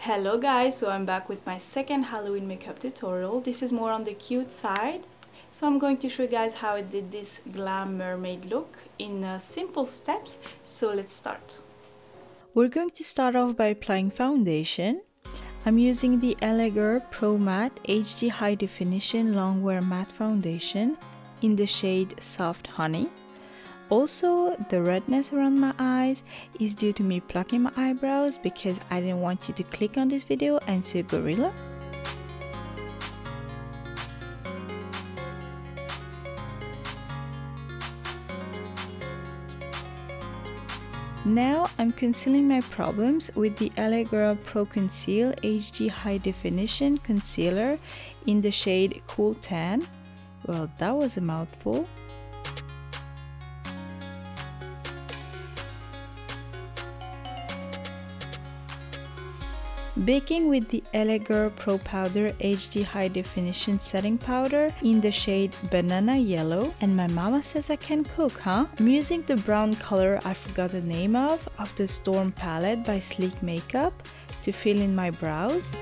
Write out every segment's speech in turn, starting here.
Hello guys, so I'm back with my second Halloween makeup tutorial. This is more on the cute side. So I'm going to show you guys how I did this glam mermaid look in simple steps. So let's start. We're going to start off by applying foundation. I'm using the LA Girl Pro Matte HD High Definition Longwear Matte Foundation in the shade Soft Honey. Also, the redness around my eyes is due to me plucking my eyebrows because I didn't want you to click on this video and see a gorilla. Now I'm concealing my problems with the LA Girl Pro Conceal HD High Definition Concealer in the shade Cool Tan. Well, that was a mouthful. Baking with the LA Girl Pro Powder HD High Definition Setting Powder in the shade Banana Yellow. And my mama says I can cook, huh? I'm using the brown color I forgot the name of the Storm palette by Sleek Makeup to fill in my brows.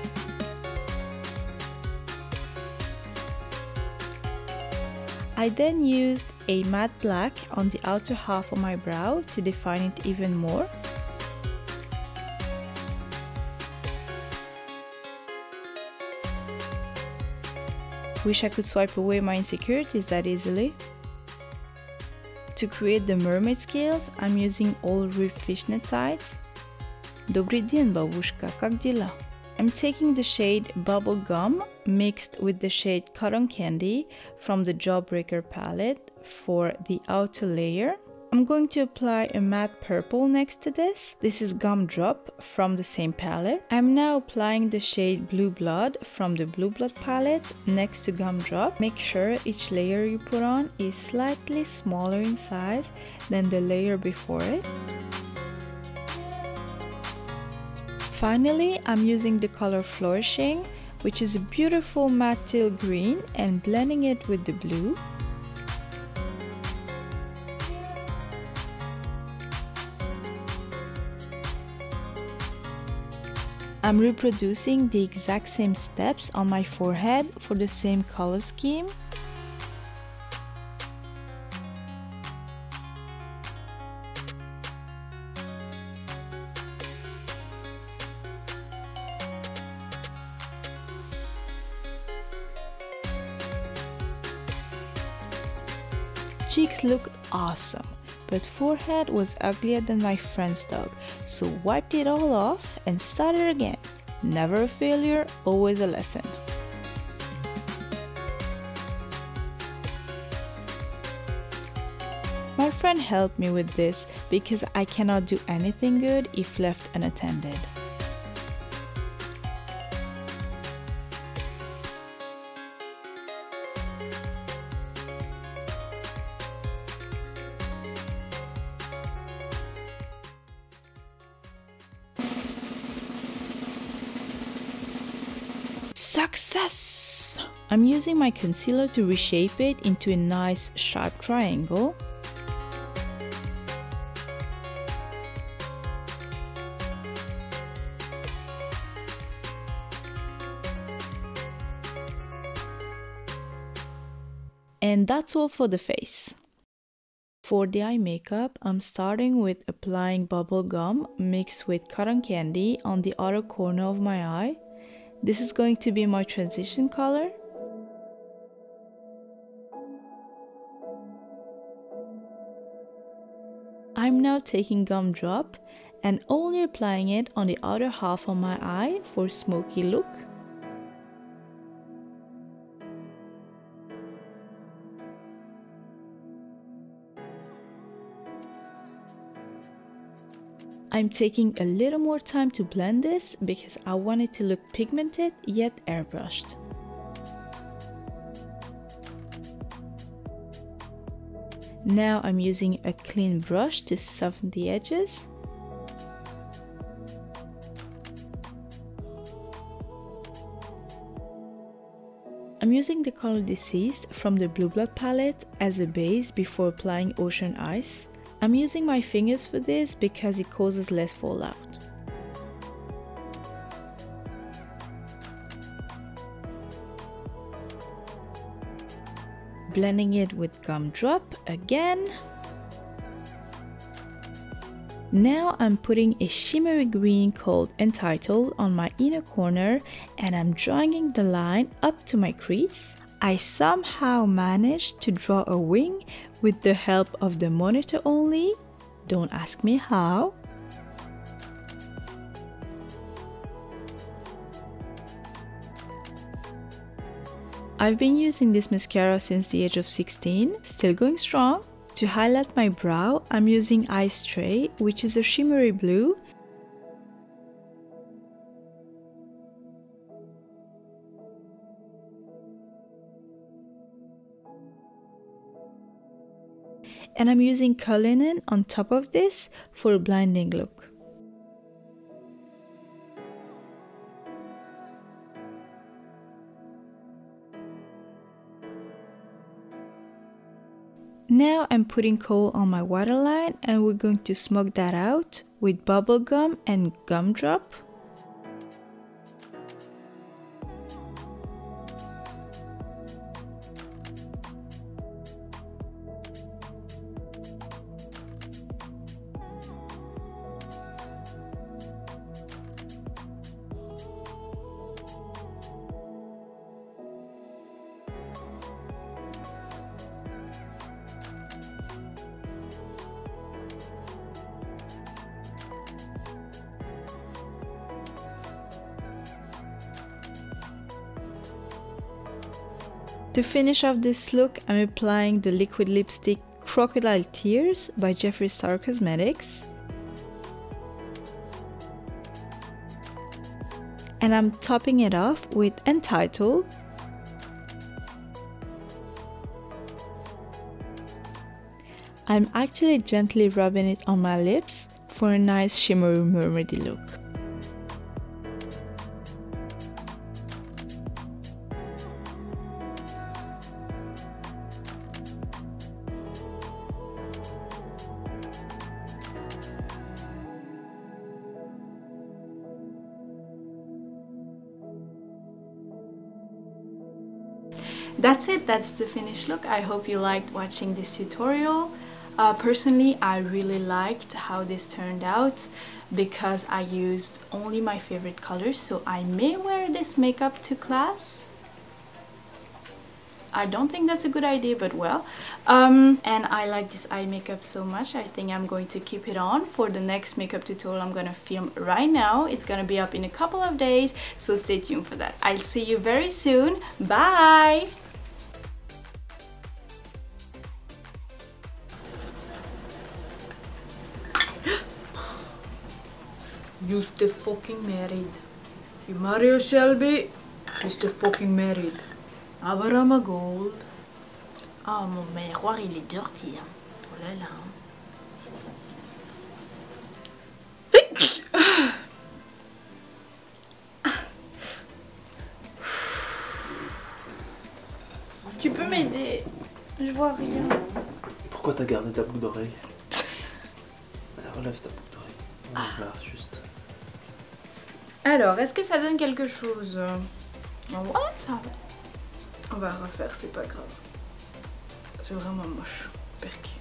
I then used a matte black on the outer half of my brow to define it even more. Wish I could swipe away my insecurities that easily. To create the mermaid scales, I'm using all ribbed fishnet tights. Добрый день, бабушка, как дела? I'm taking the shade Bubblegum mixed with the shade Cotton Candy from the JAWBREAKER palette for the outer layer. I'm going to apply a matte purple next to this. This is Gumdrop from the same palette. I'm now applying the shade Blue Blood from the Blue Blood palette next to Gumdrop. Make sure each layer you put on is slightly smaller in size than the layer before it. Finally, I'm using the color Flourishing, which is a beautiful matte teal green, and blending it with the blue. I'm reproducing the exact same steps on my forehead for the same color scheme. Cheeks looked awesome, but forehead was uglier than my friend's dog, so wiped it all off and started again. Never a failure, always a lesson. My friend helped me with this because I cannot do anything good if left unattended. Success! I'm using my concealer to reshape it into a nice sharp triangle. And that's all for the face. For the eye makeup, I'm starting with applying bubble gum mixed with cotton candy on the outer corner of my eye. This is going to be my transition color. I'm now taking Gumdrop and only applying it on the outer half of my eye for a smoky look. I'm taking a little more time to blend this because I want it to look pigmented yet airbrushed. Now I'm using a clean brush to soften the edges. I'm using the color Deceased from the Blue Blood palette as a base before applying Ocean Ice. I'm using my fingers for this because it causes less fallout. Blending it with gumdrop again. Now I'm putting a shimmery green called Entitled on my inner corner and I'm drawing the line up to my crease. I somehow managed to draw a wing with the help of the monitor only. Don't ask me how. I've been using this mascara since the age of 16, still going strong. To highlight my brow, I'm using Ice Tray, which is a shimmery blue. And I'm using Cullinan on top of this for a blinding look. Now I'm putting kohl on my waterline and we're going to smoke that out with bubblegum and gumdrop. To finish off this look, I'm applying the liquid lipstick Crocodile Tears by Jeffree Star Cosmetics. And I'm topping it off with Entitled. I'm actually gently rubbing it on my lips for a nice shimmery mermaidy look. That's it, that's the finished look. I hope you liked watching this tutorial. Personally, I really liked how this turned out because I used only my favorite colors, so I may wear this makeup to class. I don't think that's a good idea, but well. And I like this eye makeup so much, I think I'm going to keep it on for the next makeup tutorial I'm gonna film right now. It's gonna be up in a couple of days, so stay tuned for that. I'll see you very soon. Bye! You stay fucking married. You marry a Shelby, you stay fucking married. Abraham Gold. Ah, mon miroir, il est dirty. Hein. Oh là là. Tu peux m'aider? Je vois rien. Pourquoi t'as gardé ta boucle d'oreille? Relève ta boucle d'oreille. Voilà, juste. Alors, est-ce que ça donne quelque chose? Ouais, ça va. On va refaire, c'est pas grave. C'est vraiment moche. Perky.